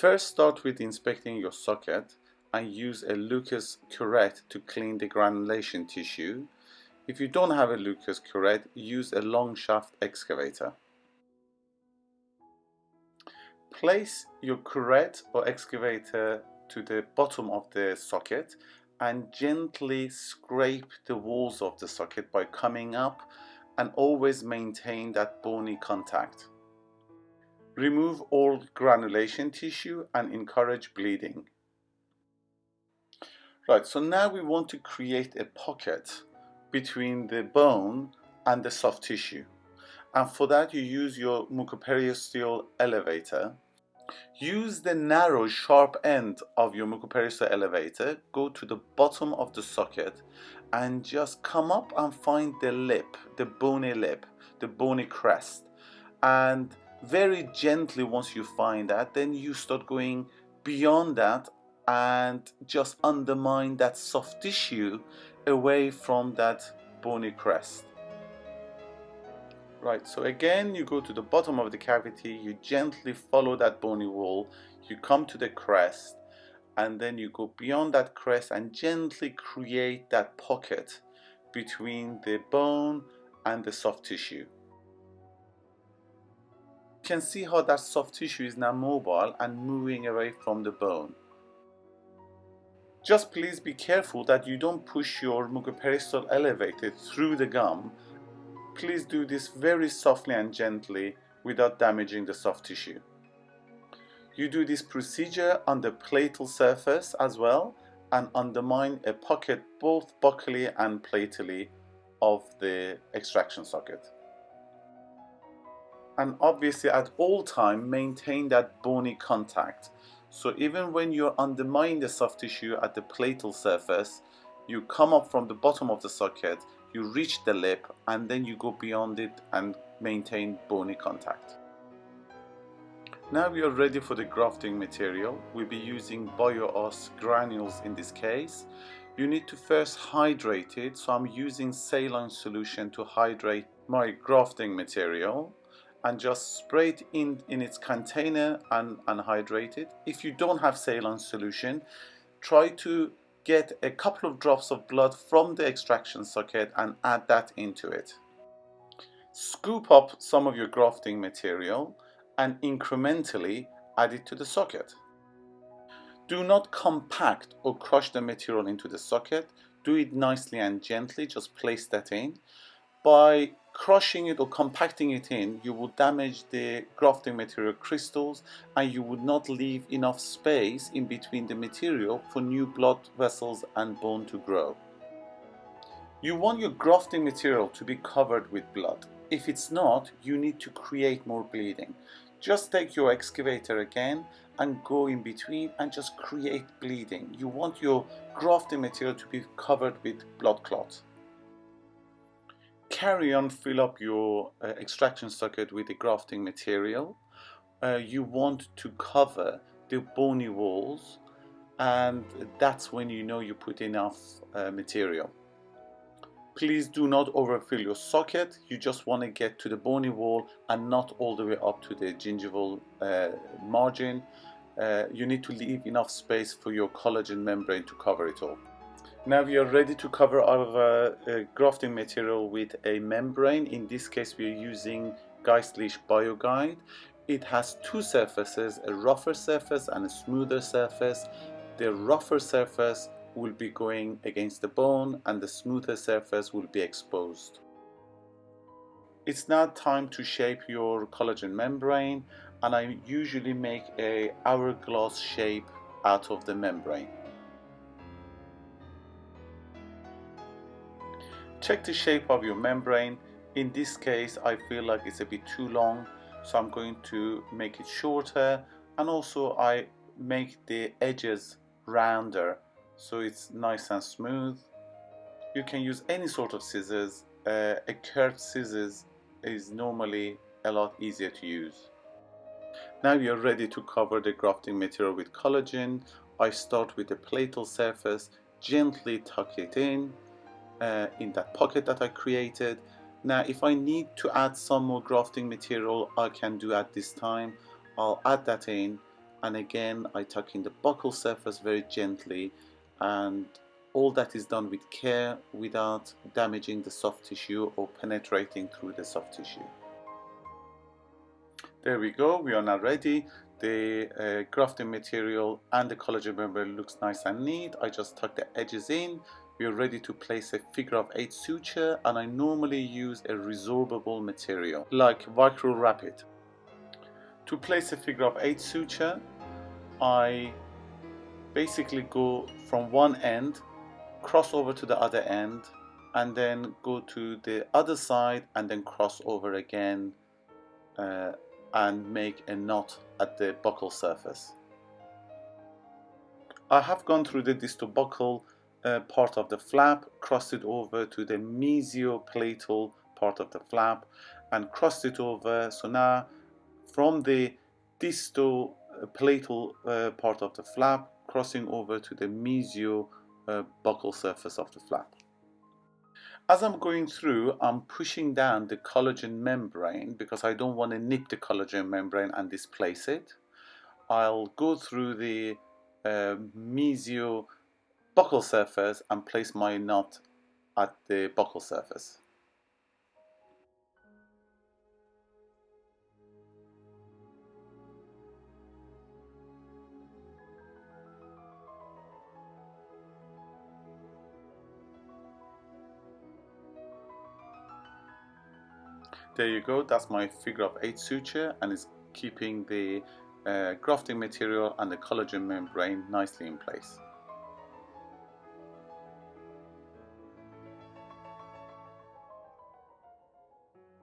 First, start with inspecting your socket and use a Lucas curette to clean the granulation tissue. If you don't have a Lucas curette, use a long shaft excavator. Place your curette or excavator to the bottom of the socket and gently scrape the walls of the socket by coming up, and always maintain that bony contact. Remove all granulation tissue and encourage bleeding. Right, so now we want to create a pocket between the bone and the soft tissue. And for that you use your mucoperiosteal elevator. Use the narrow sharp end of your mucoperiosteal elevator, go to the bottom of the socket and just come up and find the lip, the bony crest. And very gently, once you find that, then you start going beyond that and just undermine that soft tissue away from that bony crest. Right, so again you go to the bottom of the cavity, you gently follow that bony wall, you come to the crest, and then you go beyond that crest and gently create that pocket between the bone and the soft tissue. You can see how that soft tissue is now mobile and moving away from the bone. Just please be careful that you don't push your mucoperiosteal elevator through the gum. Please do this very softly and gently without damaging the soft tissue. You do this procedure on the platal surface as well and undermine a pocket both buccally and platally of the extraction socket. And obviously at all time maintain that bony contact. So even when you're undermining the soft tissue at the platal surface, you come up from the bottom of the socket, you reach the lip, and then you go beyond it and maintain bony contact. Now we are ready for the grafting material. We'll be using bio-oss granules in this case. You need to first hydrate it, so I'm using saline solution to hydrate my grafting material, and just spray it in its container and hydrate it. If you don't have saline solution, try to get a couple of drops of blood from the extraction socket and add that into it. Scoop up some of your grafting material and incrementally add it to the socket. Do not compact or crush the material into the socket. Do it nicely and gently, just place that in. By crushing it or compacting it in, you will damage the grafting material crystals and you would not leave enough space in between the material for new blood vessels and bone to grow. You want your grafting material to be covered with blood. If it's not, you need to create more bleeding. Just take your excavator again and go in between and just create bleeding. You want your grafting material to be covered with blood clots. Carry on, fill up your extraction socket with the grafting material. You want to cover the bony walls, and that's when you know you put enough material. Please do not overfill your socket. You just want to get to the bony wall and not all the way up to the gingival margin. You need to leave enough space for your collagen membrane to cover it all. Now we are ready to cover our grafting material with a membrane. In this case we are using Geistlich bio-gide. It has two surfaces, a rougher surface and a smoother surface. The rougher surface will be going against the bone and the smoother surface will be exposed. It's now time to shape your collagen membrane, and I usually make an hourglass shape out of the membrane. Check the shape of your membrane. In this case I feel like it's a bit too long, so I'm going to make it shorter, and also I make the edges rounder so it's nice and smooth. You can use any sort of scissors. A curved scissors is normally a lot easier to use. Now you're ready to cover the grafting material with collagen. I start with the platal surface, gently tuck it in that pocket that I created. Now if I need to add some more grafting material, I can do at this time. I'll add that in and again I tuck in the buccal surface very gently, and all that is done with care without damaging the soft tissue or penetrating through the soft tissue. There we go, we are now ready. The grafting material and the collagen membrane looks nice and neat. I just tuck the edges in. We are ready to place a figure of 8 suture, and I normally use a resorbable material like Vicryl Rapid. To place a figure of 8 suture, I basically go from one end, cross over to the other end, and then go to the other side and then cross over again, and make a knot at the buccal surface. I have gone through the distobuccal part of the flap, crossed it over to the mesioplatal part of the flap, and crossed it over. So now from the distoplatal part of the flap, crossing over to the mesiobuccal surface of the flap. As I'm going through, I'm pushing down the collagen membrane because I don't want to nip the collagen membrane and displace it. I'll go through the mesiobuccal surface and place my knot at the buccal surface. There you go, that's my figure of 8 suture, and it's keeping the grafting material and the collagen membrane nicely in place.